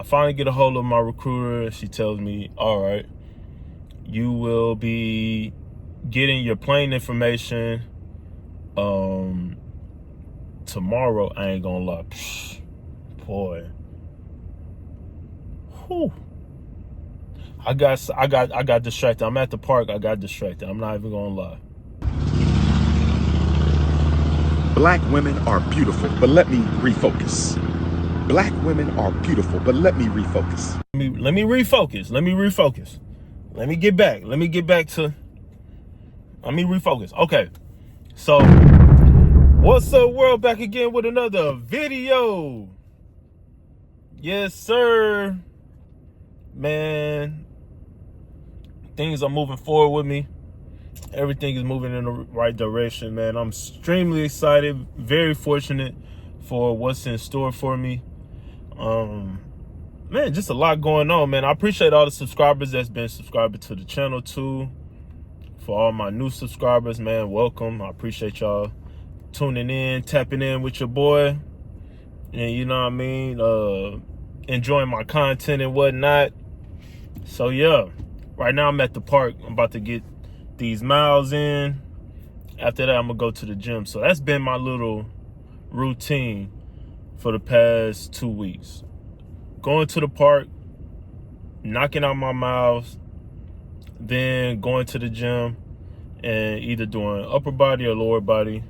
I finally get a hold of my recruiter. She tells me, all right, you will be getting your plane information tomorrow. I ain't gonna lie. Boy. Whew. I got distracted. I'm at the park. I got distracted. I'm not even gonna lie. Black women are beautiful, but let me refocus. Black women are beautiful, but let me refocus. Let me refocus. Let me refocus. Let me get back. Let me refocus. Okay. So, what's up, world? Back again with another video. Yes, sir. Man, things are moving forward with me. Everything is moving in the right direction, man. I'm extremely excited, very fortunate for what's in store for me. Man, just a lot going on, man. I appreciate all the subscribers that's been subscribing to the channel too. For all my new subscribers, man, welcome. I appreciate y'all tuning in, tapping in with your boy, and you know what I mean, enjoying my content and whatnot. So yeah, right now I'm at the park. I'm about to get these miles in. After that, I'm gonna go to the gym. So that's been my little routine for the past 2 weeks. Going to the park, knocking out my miles, then going to the gym and either doing upper body or lower body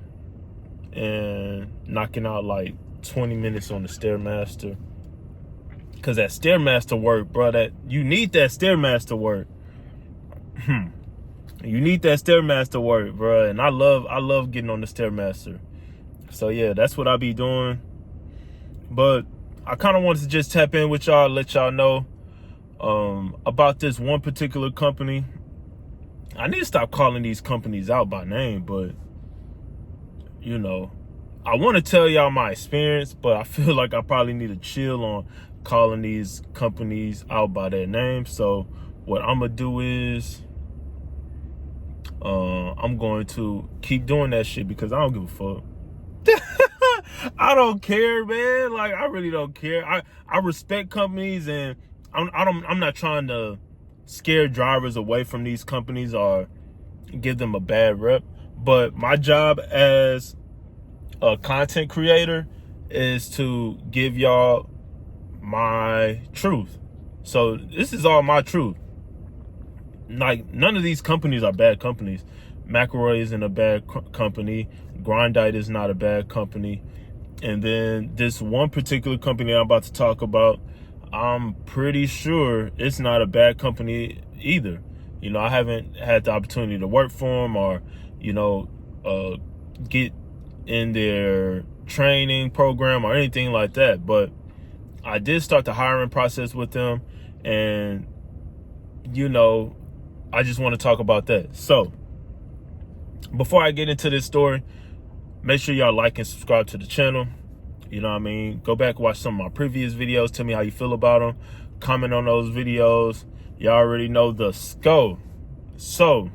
and knocking out like 20 minutes on the Stairmaster. Cause that Stairmaster work, bro, that you need that Stairmaster work. You need that Stairmaster work, bro. And I love getting on the Stairmaster. So yeah, that's what I be doing. But I kind of wanted to just tap in with y'all, let y'all know about this one particular company. I need to stop calling these companies out by name, but you know, I want to tell y'all my experience, but I feel like I probably need to chill on calling these companies out by their name. So what I'm gonna do is I'm going to keep doing that shit because I don't give a fuck. I don't care, man. Like, I really don't care. I respect companies, and I'm not trying to scare drivers away from these companies or give them a bad rep. But my job as a content creator is to give y'all my truth. So this is all my truth. Like, none of these companies are bad companies. McElroy isn't a bad company. Grindite is not a bad company. And then this one particular company I'm about to talk about, I'm pretty sure it's not a bad company either. You know, I haven't had the opportunity to work for them or, you know, get in their training program or anything like that. But I did start the hiring process with them, and, you know, I just want to talk about that. So before I get into this story, make sure y'all like and subscribe to the channel. You know what I mean? Go back and watch some of my previous videos. Tell me how you feel about them. Comment on those videos. Y'all already know the scope. So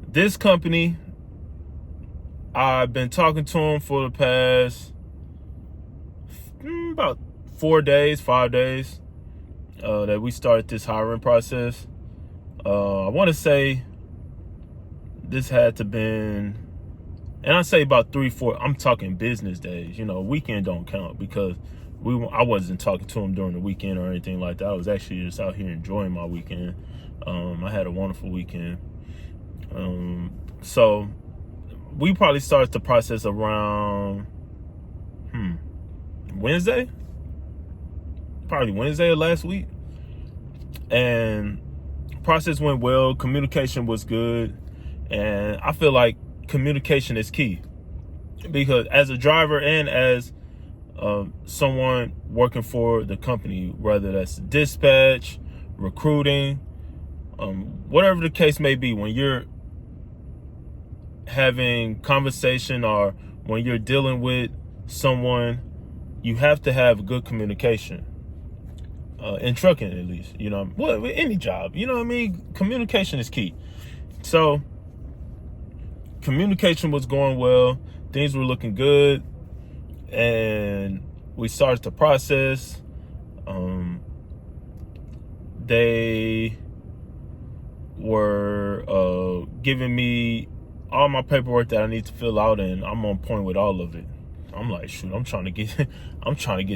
this company, I've been talking to them for the past about 5 days that we started this hiring process. I want to say this had to been, and I say about 3-4, I'm talking business days. You know, weekend don't count because I wasn't talking to them during the weekend or anything like that. I was actually just out here enjoying my weekend. I had a wonderful weekend. So we probably started the process around Wednesday, probably Wednesday of last week. And process went well. Communication was good. And I feel like communication is key, because as a driver and as someone working for the company, whether that's dispatch, recruiting, whatever the case may be, when you're having conversation or when you're dealing with someone, you have to have good communication. In trucking, at least, you know, well, with any job, you know what I mean? Communication is key. So communication was going well. Things were looking good. And we started the process. they were giving me all my paperwork that I need to fill out, and I'm on point with all of it. I'm like, shoot, I'm trying to get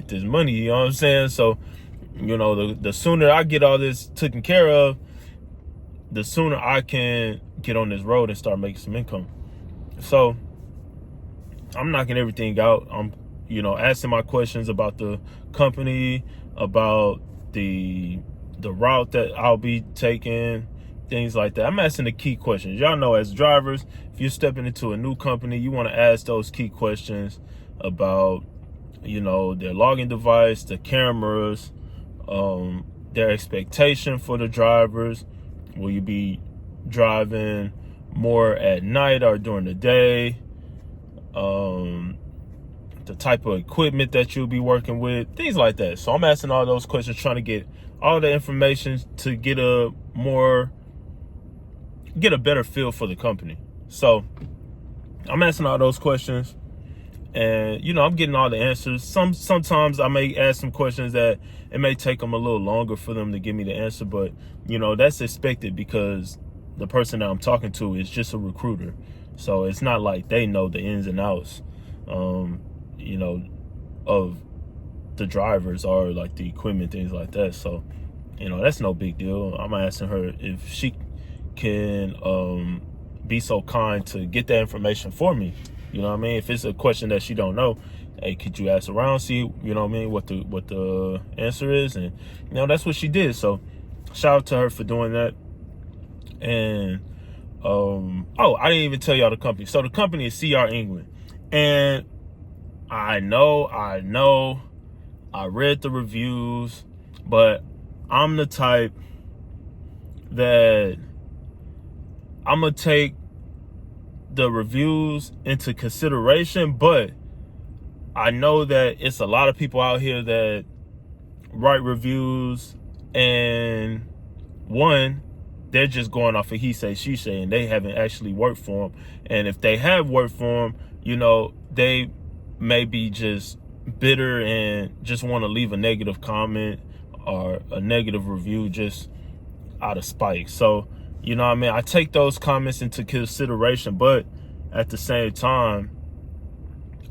this money, you know what I'm saying? So, you know, the sooner I get all this taken care of, the sooner I can get on this road and start making some income. So I'm knocking everything out. I'm, you know, asking my questions about the company, about the route that I'll be taking, things like that. I'm asking the key questions. Y'all know, as drivers, if you're stepping into a new company, you want to ask those key questions about, you know, their logging device, the cameras, their expectation for the drivers. Will you be driving more at night or during the day? The type of equipment that you'll be working with, things like that. So I'm asking all those questions, trying to get all the information to get a better feel for the company. So I'm asking all those questions, and, you know, I'm getting all the answers. Sometimes I may ask some questions that it may take them a little longer for them to give me the answer, but, you know, that's expected because the person that I'm talking to is just a recruiter. So it's not like they know the ins and outs, you know, of the drivers or like the equipment, things like that. So, you know, that's no big deal. I'm asking her if she can be so kind to get that information for me. You know what I mean? If it's a question that she don't know, hey, could you ask around, see, you know what I mean, what the answer is? And, you know, that's what she did. So shout out to her for doing that. And oh, I didn't even tell y'all the company. So the company is CR England. And I know I read the reviews, but I'm the type that I'm gonna take the reviews into consideration, but I know that it's a lot of people out here that write reviews, and one, they're just going off of he say, she say, and they haven't actually worked for them. And if they have worked for them, you know, they may be just bitter and just want to leave a negative comment or a negative review just out of spite. So, you know what I mean? I take those comments into consideration, but at the same time,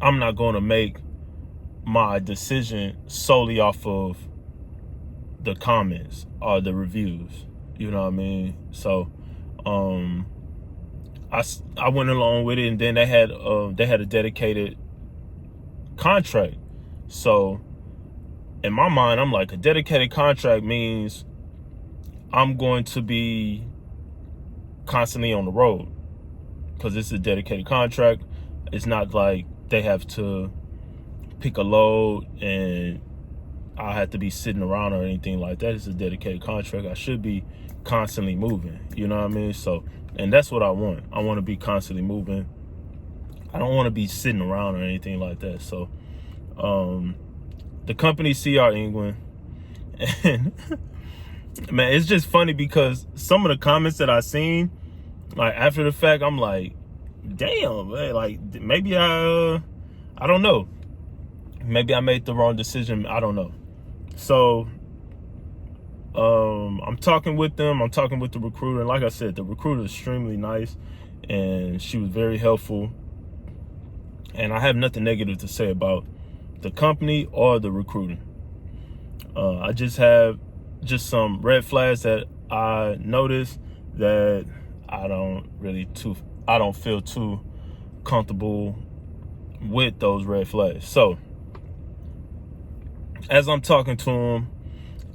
I'm not going to make my decision solely off of the comments or the reviews. You know what I mean? So, I went along with it, and then they had a dedicated contract. So, in my mind, I'm like, a dedicated contract means I'm going to be constantly on the road because it's a dedicated contract. It's not like they have to pick a load and I have to be sitting around or anything like that. It's a dedicated contract. I should be constantly moving, you know what I mean? So, and that's what I want. I want to be constantly moving. I don't want to be sitting around or anything like that. So, the company CR England, and man, it's just funny because some of the comments that I seen, like after the fact, I'm like, damn, man, like maybe I don't know. Maybe I made the wrong decision. I don't know. So, I'm talking with them. I'm talking with the recruiter. And like I said, the recruiter is extremely nice and she was very helpful. And I have nothing negative to say about the company or the recruiter. I just have some red flags that I noticed that I don't feel too comfortable with those red flags. So as I'm talking to him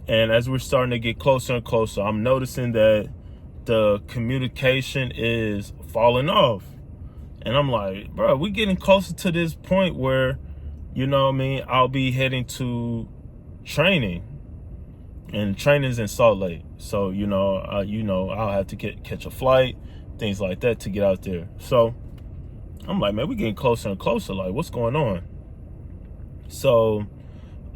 and as we're starting to get closer and closer, I'm noticing that the communication is falling off. And I'm like, bro, we're getting closer to this point where, you know what I mean, I'll be heading to training. And training's in Salt Lake. So, I'll have to catch a flight, things like that to get out there. So I'm like, man, we're getting closer and closer. Like, what's going on? So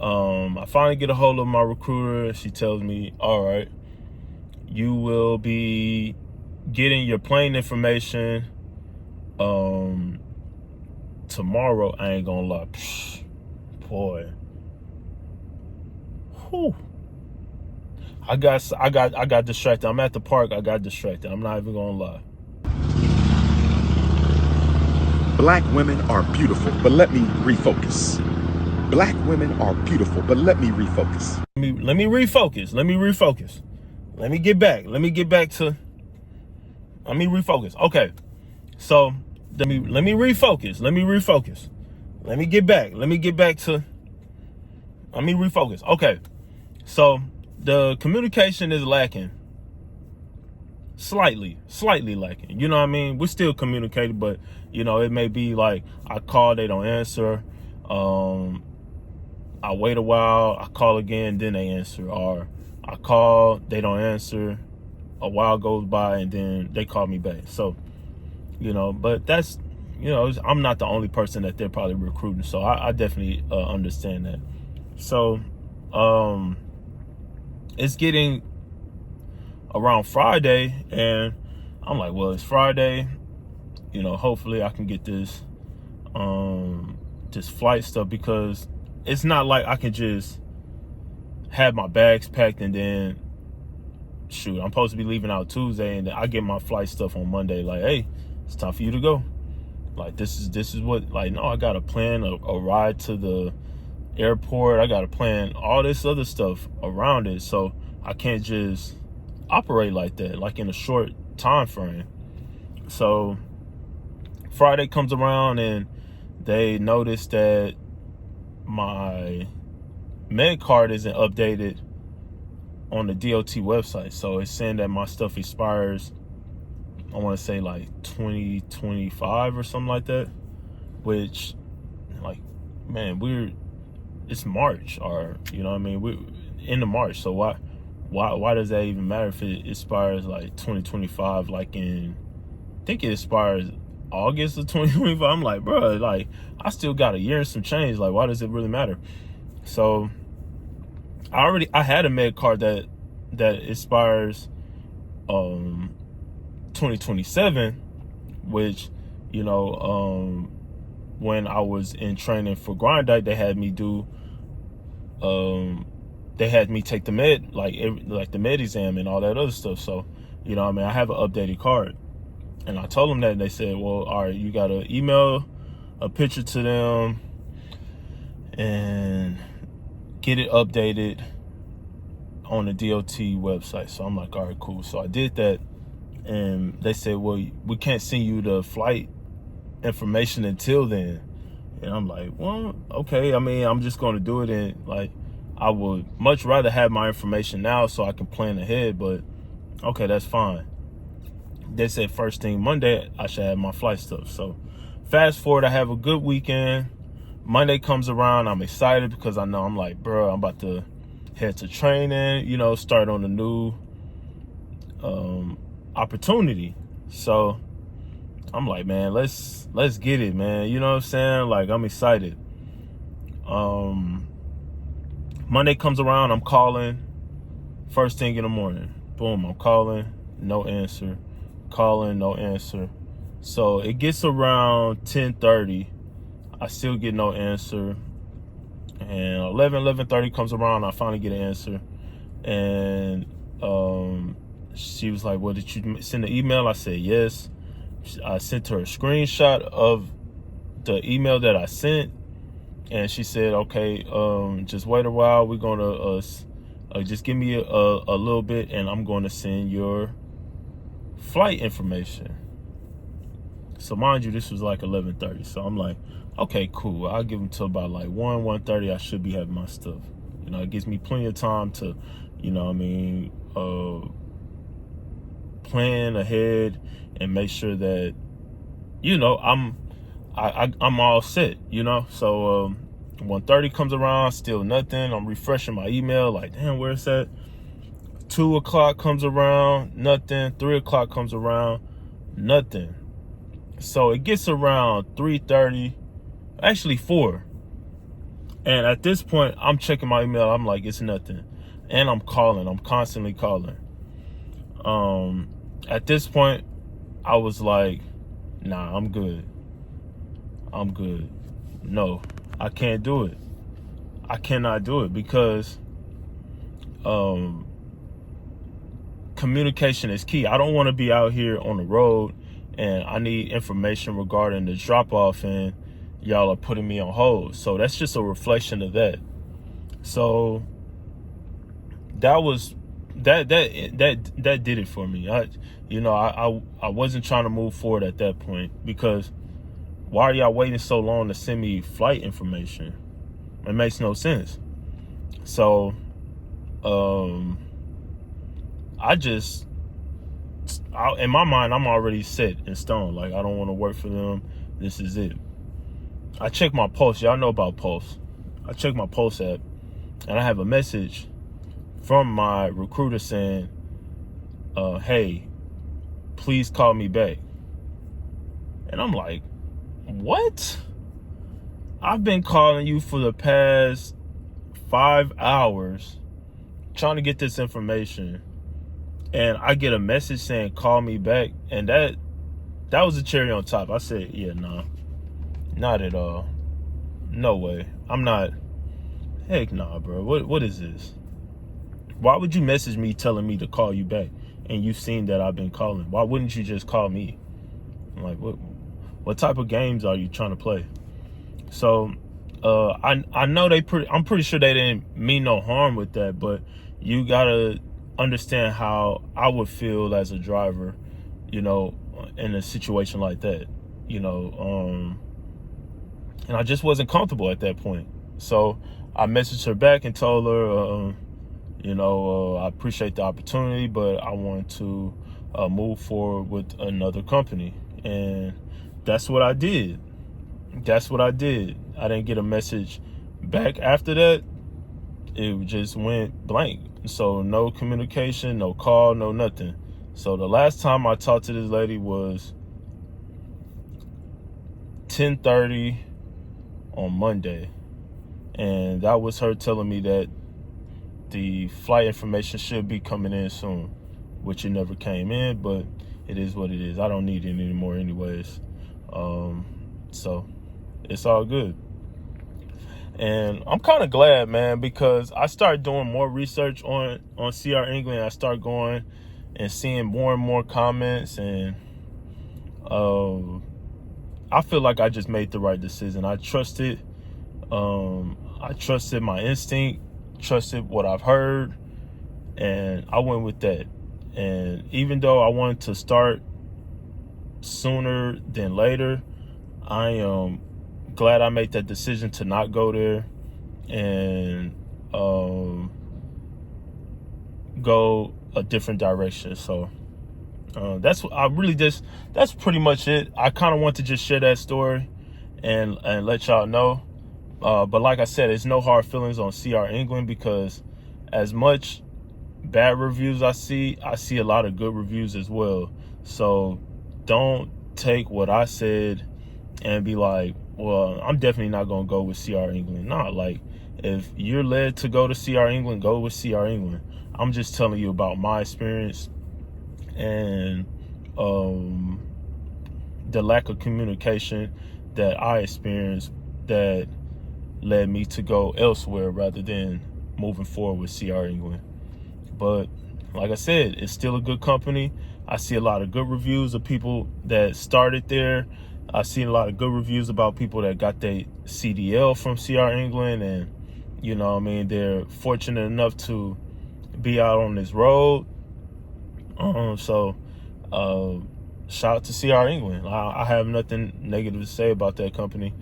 I finally get a hold of my recruiter. She tells me, all right, you will be getting your plane information tomorrow. I ain't gonna lie. Boy. Whew. I got distracted. I'm at the park. I got distracted. I'm not even gonna lie. Black women are beautiful, but let me refocus. Black women are beautiful, but let me refocus. Let me refocus. Let me refocus. Let me get back. Let me refocus. Okay. So let me refocus. Let me refocus. Let me get back. Let me refocus. Okay. So the communication is lacking. Slightly lacking. You know what I mean? We're still communicating, but you know, it may be like I call, they don't answer. I wait a while, I call again, then they answer. Or I call, they don't answer. A while goes by, and then they call me back. So, you know, but that's, you know, I'm not the only person that they're probably recruiting. So I definitely understand that. So, it's getting around Friday, and I'm like, well, it's Friday. You know, hopefully I can get this flight stuff, because it's not like I can just have my bags packed and then shoot, I'm supposed to be leaving out Tuesday, and then I get my flight stuff on Monday. Like, hey, it's time for you to go. Like, this is what, like, no, I got to plan a ride to the airport. I got to plan all this other stuff around it. So I can't just operate like that, like in a short time frame. So Friday comes around, and they notice that my med card isn't updated on the DOT website. So it's saying that my stuff expires, I want to say like 2025 or something like that, which, like, man, it's March, or, you know what I mean, we're into March. So why does that even matter if it expires like 2025? Like, I think it expires August of 2025. I'm like, bro, like, I still got a year and some change. Like, why does it really matter? So I had a med card that expires 2027, which, you know, when I was in training for Grindite, they had me do they had me take the med, like the med exam and all that other stuff. So, you know what I mean, I have an updated card. And I told them that, and they said, well, all right, you got to email a picture to them and get it updated on the DOT website. So I'm like, all right, cool. So I did that, and they said, well, we can't send you the flight information until then. And I'm like, well, okay. I mean, I'm just going to do it, and like, I would much rather have my information now so I can plan ahead, but okay, that's fine. They said first thing Monday, I should have my flight stuff. So fast forward, I have a good weekend. Monday comes around, I'm excited because I know, I'm like, bro, I'm about to head to training, you know, start on a new opportunity. So I'm like, man, let's get it, man. You know what I'm saying? Like, I'm excited. Monday comes around, I'm calling first thing in the morning. Boom, I'm calling, no answer. Calling, no answer. So it gets around 10:30, I still get no answer, and 11:30 comes around, I finally get an answer. And she was like, well, did you send the email? I said yes. I sent her a screenshot of the email that I sent, and she said, okay, just wait a while, we're gonna just give me a little bit, and I'm going to send your flight information. So mind you, this was like 11:30. So I'm like, okay, cool. I'll give them till about like 1:30. I should be having my stuff. You know, it gives me plenty of time to, you know what I mean, plan ahead and make sure that, you know, I'm all set, you know. So 1:30 comes around, still nothing. I'm refreshing my email, like, damn, where's that? 2 o'clock comes around, nothing. 3 o'clock comes around, nothing. So it gets around 3:30, actually 4. And at this point, I'm checking my email. I'm like, it's nothing. And I'm calling. I'm constantly calling. At this point, I was like, nah, I'm good. I'm good. No, I can't do it. I cannot do it because communication is key. I don't want to be out here on the road and I need information regarding the drop off and y'all are putting me on hold. So that's just a reflection of that. So that was that did it for me. I wasn't trying to move forward at that point, because why are y'all waiting so long to send me flight information? It makes no sense. So in my mind, I'm already set in stone. Like, I don't want to work for them. This is it. I check my Pulse. Y'all know about Pulse. I check my Pulse app, and I have a message from my recruiter saying, hey, please call me back. And I'm like, what? I've been calling you for the past 5 hours trying to get this information, and I get a message saying call me back. And that was a cherry on top. I said, yeah, nah, not at all. No way. I'm not. Heck nah, bro. What is this? Why would you message me telling me to call you back and you've seen that I've been calling? Why wouldn't you just call me? I'm like, what type of games are you trying to play? So I know I'm pretty sure they didn't mean no harm with that, but you gotta understand how I would feel as a driver, in a situation like that, and I just wasn't comfortable at that point. So I messaged her back and told her, I appreciate the opportunity, but I want to move forward with another company. And that's what I did. I didn't get a message back after that. It just went blank. So no communication, no call, no nothing. So the last time I talked to this lady was 10:30 on Monday. And that was her telling me that the flight information should be coming in soon, which it never came in, but it is what it is. I don't need it anymore anyways. So it's all good. And I'm kind of glad, man, because I started doing more research on CR England. I started going and seeing more and more comments, and I feel like I just made the right decision. I trusted my instinct, trusted what I've heard, and I went with that. And even though I wanted to start sooner than later, I am glad I made that decision to not go there and go a different direction. So that's pretty much it. I kind of want to just share that story and let y'all know. But like I said, it's no hard feelings on CR England, because as much bad reviews I see a lot of good reviews as well. So don't take what I said and be like, well, I'm definitely not going to go with CR England. Nah, like, if you're led to go to CR England, go with CR England. I'm just telling you about my experience and the lack of communication that I experienced that led me to go elsewhere rather than moving forward with CR England. But like I said, it's still a good company. I see a lot of good reviews of people that started there. I've seen a lot of good reviews about people that got their CDL from CR England, and they're fortunate enough to be out on this road. So shout out to CR England. I have nothing negative to say about that company,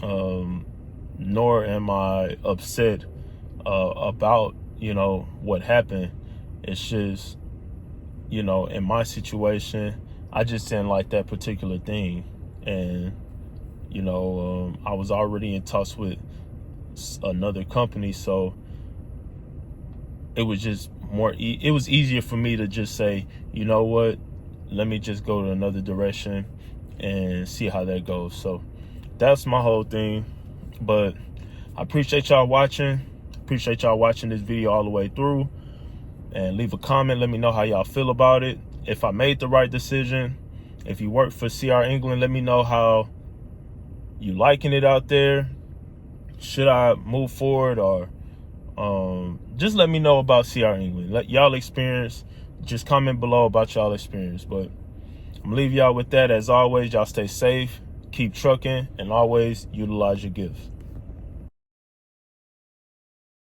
nor am I upset about what happened. It's just, in my situation, I just didn't like that particular thing. And I was already in talks with another company, so it was just it was easier for me to just say, you know what, let me just go to another direction and see how that goes. So that's my whole thing. But I appreciate y'all watching this video all the way through, and leave a comment. Let me know how y'all feel about it, if I made the right decision. If you work for CR England, let me know how you liking it out there. Should I move forward, or just let me know about CR England. Let y'all experience just comment below about y'all experience. But I'm gonna leave y'all with that. As always, y'all stay safe, keep trucking, and always utilize your gifts.